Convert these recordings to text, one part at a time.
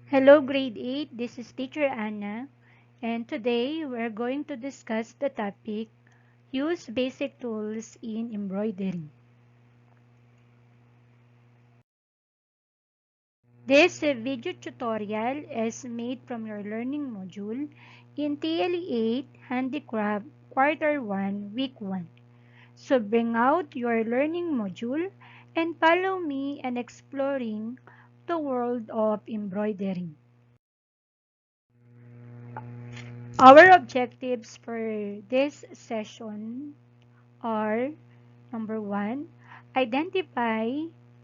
Hello, grade 8. This is teacher Anna, and today we're going to discuss the topic Use basic tools in embroidery. This video tutorial is made from your learning module in TLE 8 Handicraft Quarter 1 Week 1. So bring out your learning module and follow me in exploring the world of embroidery. Our objectives for this session are: number 1, identify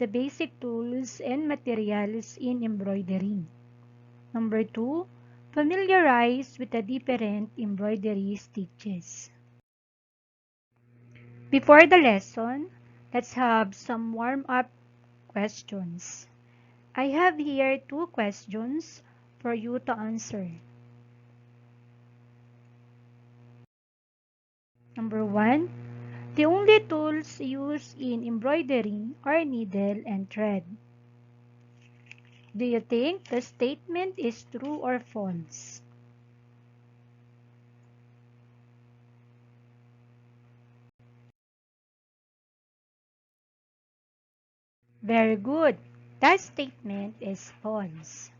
the basic tools and materials in embroidery. Number 2, familiarize with the different embroidery stitches. Before the lesson, let's have some warm-up questions. I have here 2 questions for you to answer. Number 1, the only tools used in embroidery are needle and thread. Do you think the statement is true or false? Very good. That statement is false.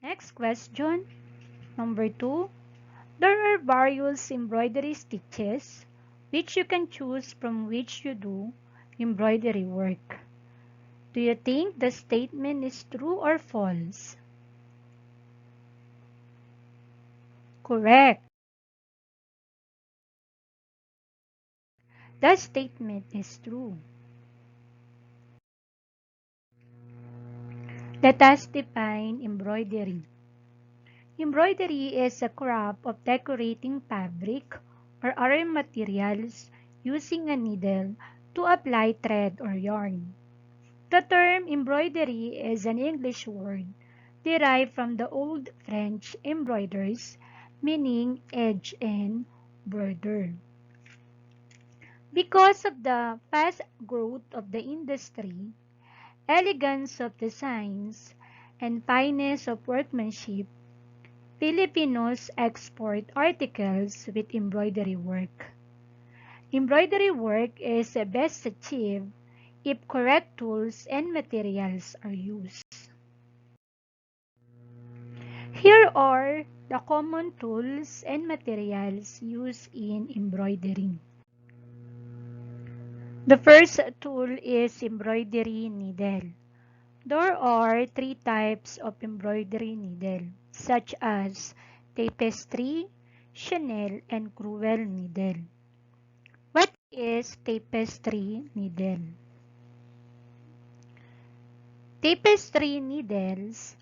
Next question, number 2. There are various embroidery stitches which you can choose from which you do embroidery work. Do you think the statement is true or false? Correct. That statement is true. Let us define embroidery. Embroidery is a craft of decorating fabric or other materials using a needle to apply thread or yarn. The term embroidery is an English word derived from the Old French embroiders, meaning edge and border. Because of the fast growth of the industry, elegance of designs, and fineness of workmanship, Filipinos export articles with embroidery work. Embroidery work is best achieved if correct tools and materials are used. Here are the common tools and materials used in embroidery. The first tool is embroidery needle. There are 3 types of embroidery needle, such as tapestry, chenille, and crewel needle. What is tapestry needle? Tapestry needles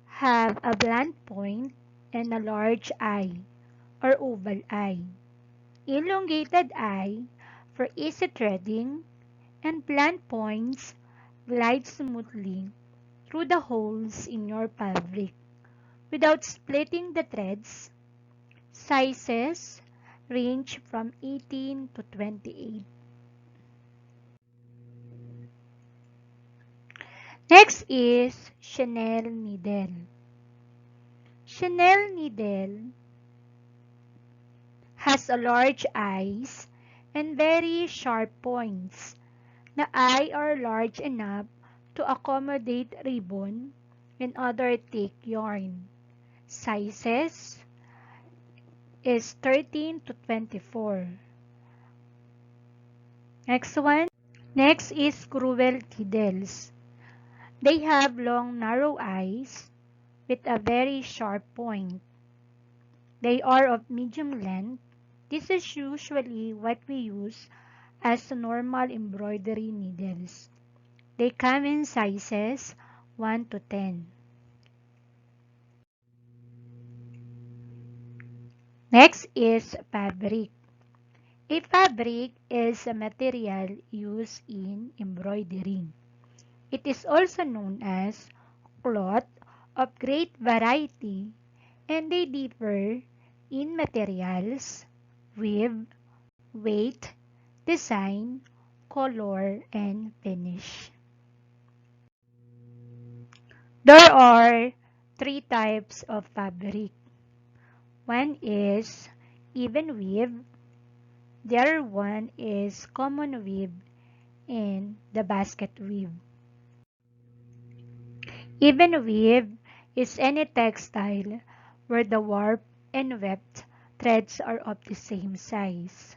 have a blunt point and a large eye or oval eye, elongated eye for easy threading, and blunt points glide smoothly through the holes in your fabric without splitting the threads. Sizes range from 18 to 28. Next is chenille needle. Chenille needle has a large eyes and very sharp points. The eye are large enough to accommodate ribbon and other thick yarn. Sizes is 13 to 24. Next one. Next is crewel needles. They have long narrow eyes with a very sharp point. They are of medium length. This is usually what we use as normal embroidery needles. They come in sizes 1 to 10. Next is fabric. A fabric is a material used in embroidery. It is also known as cloth of great variety, and they differ in materials, weave, weight, design, color, and finish. There are three types of fabric. One is even weave, the other one is common weave, and the basket weave. Even weave is any textile where the warp and weft threads are of the same size.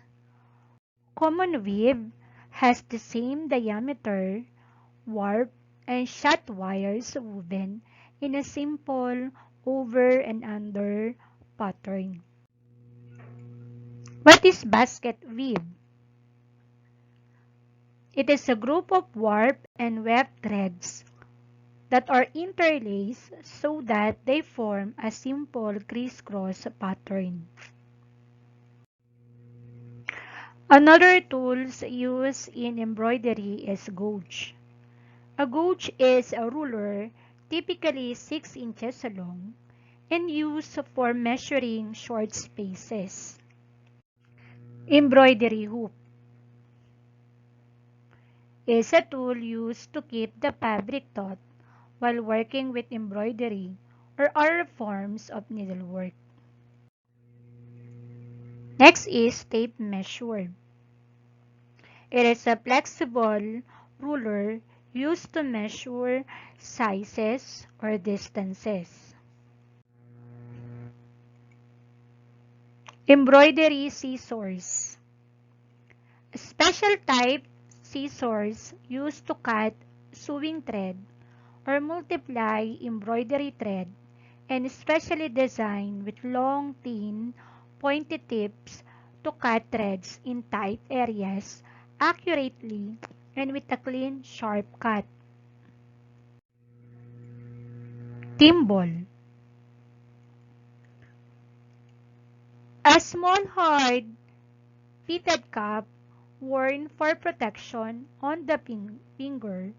Common weave has the same diameter, warp, and shot wires woven in a simple over and under pattern. What is basket weave? It is a group of warp and weft threads that are interlaced so that they form a simple crisscross pattern. Another tools used in embroidery is gauge. A gauge is a ruler typically 6 inches long and used for measuring short spaces. Embroidery hoop is a tool used to keep the fabric taut while working with embroidery or other forms of needlework. Next is tape measure. It is a flexible ruler used to measure sizes or distances. Embroidery scissors. A special type scissors used to cut sewing thread or multiply embroidery thread and specially designed with long, thin, pointy tips to cut threads in tight areas accurately and with a clean, sharp cut. Thimble. A small, hard, fitted cup worn for protection on the finger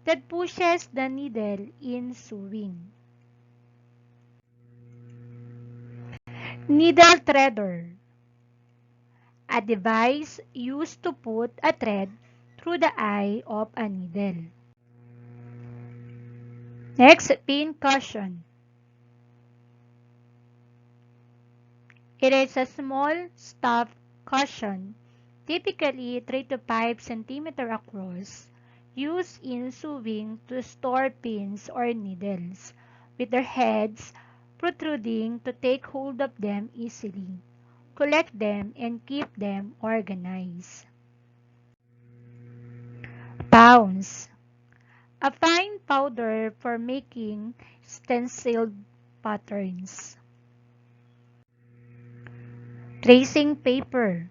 that pushes the needle in sewing. Needle threader. A device used to put a thread through the eye of a needle. Next, pin cushion. It is a small stuffed cushion, typically 3 to 5 centimeters across, used in sewing to store pins or needles, with their heads protruding to take hold of them easily, collect them, and keep them organized. Pounce. A fine powder for making stenciled patterns. Tracing paper.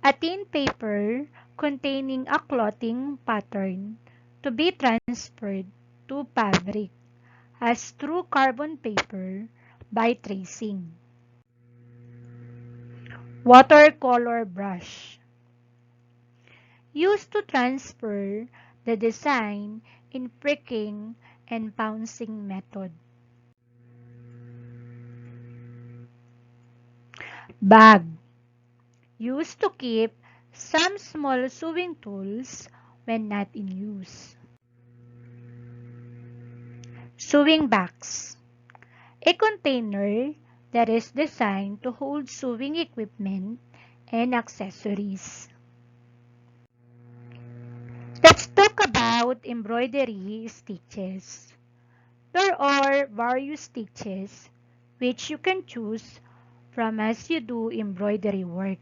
A thin paper containing a clothing pattern to be transferred to fabric as through carbon paper by tracing. Watercolor brush. Used to transfer the design in pricking and pouncing method. Bag. Used to keep some small sewing tools when not in use. Sewing box. A container that is designed to hold sewing equipment and accessories. Let's talk about embroidery stitches. There are various stitches which you can choose from as you do embroidery work.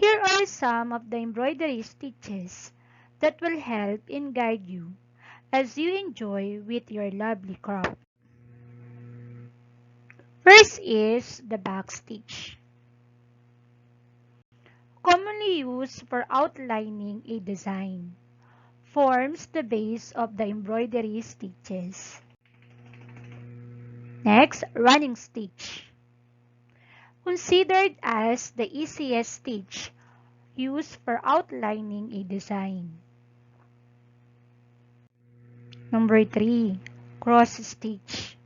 Here are some of the embroidery stitches that will help and guide you as you enjoy with your lovely craft. First is the back stitch. Commonly used for outlining a design, forms the base of the embroidery stitches. Next, running stitch. Considered as the easiest stitch used for outlining a design. Number 3, cross stitch.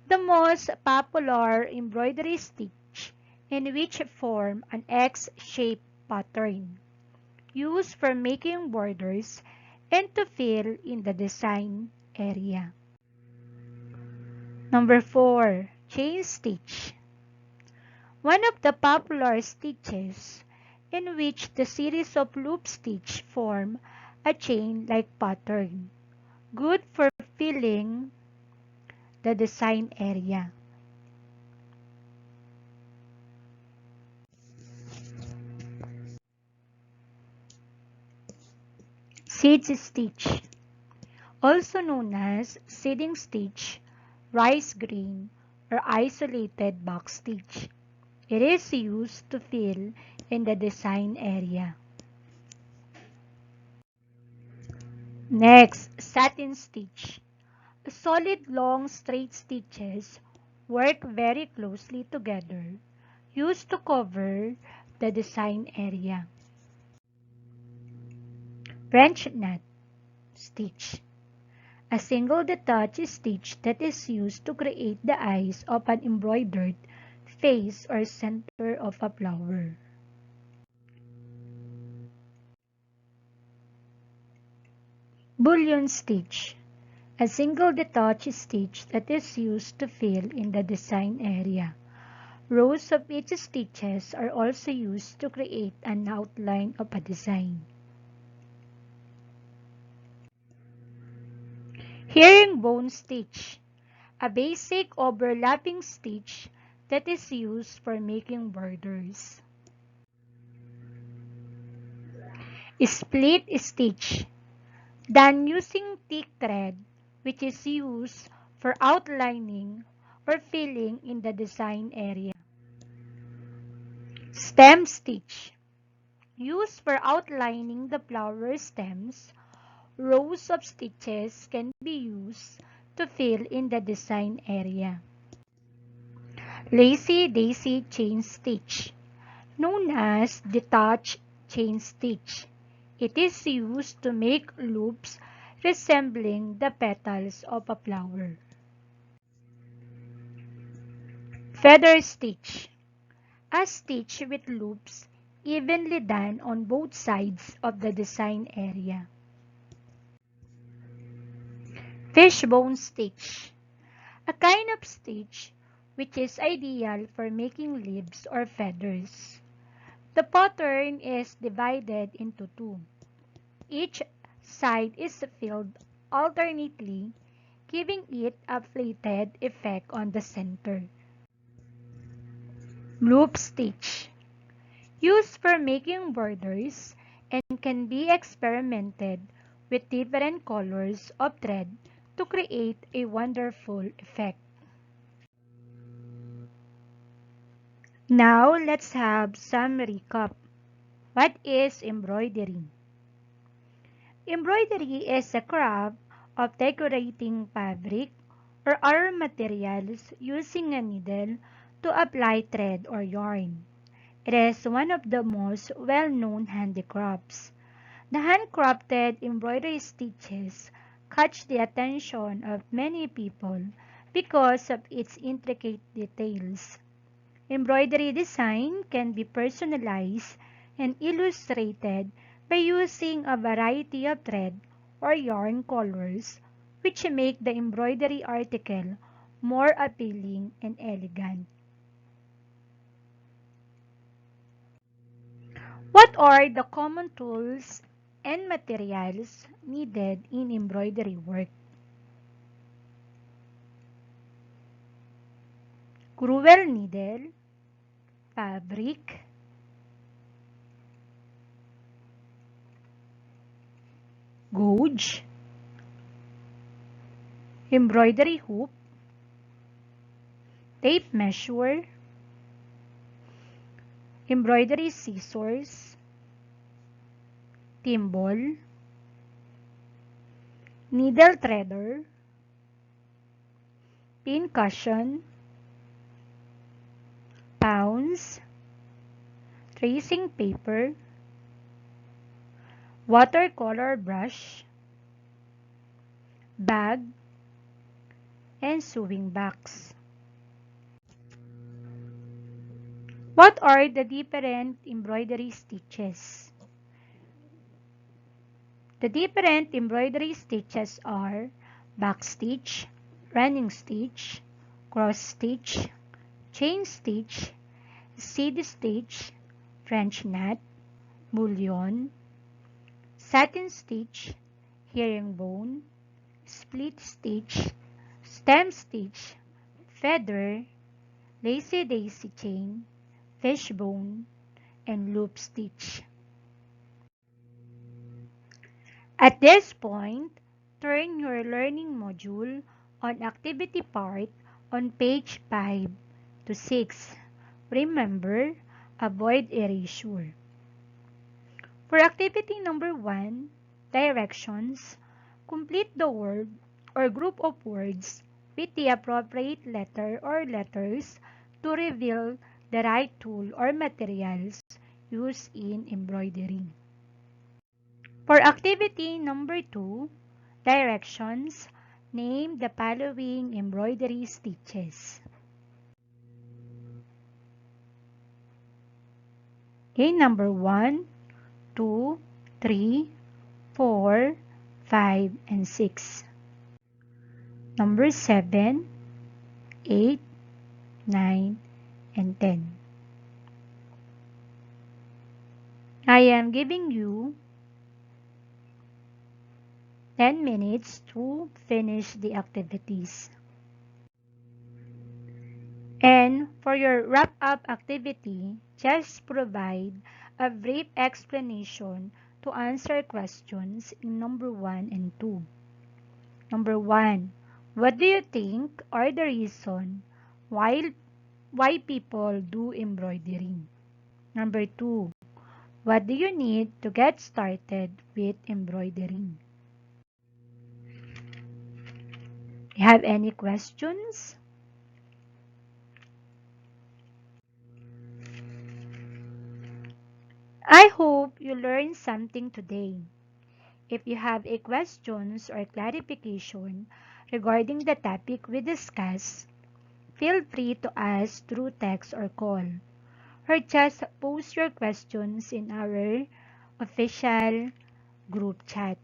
The most popular embroidery stitch in which form an X-shaped pattern. used for making borders and to fill in the design area. Number 4. Chain stitch. One of the popular stitches in which the series of loop stitch form a chain-like pattern, good for filling the design area. Seed stitch, also known as seeding stitch, rice grain, or isolated box stitch. It is used to fill in the design area. Next, satin stitch. Solid long straight stitches work very closely together, used to cover the design area. French knot stitch. A single detached stitch that is used to create the eyes of an embroidered face or center of a flower. Bullion stitch. A single detached stitch that is used to fill in the design area. Rows of each stitches are also used to create an outline of a design. Herringbone stitch. A basic overlapping stitch that is used for making borders. Split stitch. Done using thick thread, which is used for outlining or filling in the design area. Stem stitch. Used for outlining the flower stems, rows of stitches can be used to fill in the design area. Lacy daisy chain stitch, known as detached chain stitch. It is used to make loops resembling the petals of a flower. Feather stitch, a stitch with loops evenly done on both sides of the design area. Fishbone stitch, a kind of stitch which is ideal for making leaves or feathers. The pattern is divided into two. Each side is filled alternately, giving it a flated effect on the center. Loop stitch, used for making borders and can be experimented with different colors of thread to create a wonderful effect. Now, let's have some recap. What is embroidery? Embroidery is a craft of decorating fabric or other materials using a needle to apply thread or yarn. It is one of the most well-known handicrafts. The handcrafted embroidery stitches catch the attention of many people because of its intricate details. Embroidery design can be personalized and illustrated by using a variety of thread or yarn colors, which make the embroidery article more appealing and elegant. What are the common tools and materials needed in embroidery work? Crewel needle, fabric, gauge, embroidery hoop, tape measure, embroidery scissors, thimble, needle threader, pin cushion, pounce, tracing paper, watercolor brush, bag, and sewing box. What are the different embroidery stitches? The different embroidery stitches are back stitch, running stitch, cross stitch, chain stitch, seed stitch, French knot, bullion, satin stitch, herringbone, split stitch, stem stitch, feather, lacy daisy chain, fishbone, and loop stitch. At this point, turn your learning module on activity part on page 5 to 6. Remember, avoid erasure. For activity number 1, directions, complete the word or group of words with the appropriate letter or letters to reveal the right tool or materials used in embroidery. For activity number 2, directions, name the following embroidery stitches. Okay, number 1, 2, 3, 4, 5, and 6. Number 7, 8, 9, and 10. I am giving you 10 minutes to finish the activities. And for your wrap-up activity, just provide a brief explanation to answer questions in number 1 and 2. Number 1, what do you think are the reason why people do embroidery? Number 2, what do you need to get started with embroidery? You have any questions? I hope you learned something today. If you have a questions or clarification regarding the topic we discussed, feel free to ask through text or call, or just post your questions in our official group chat.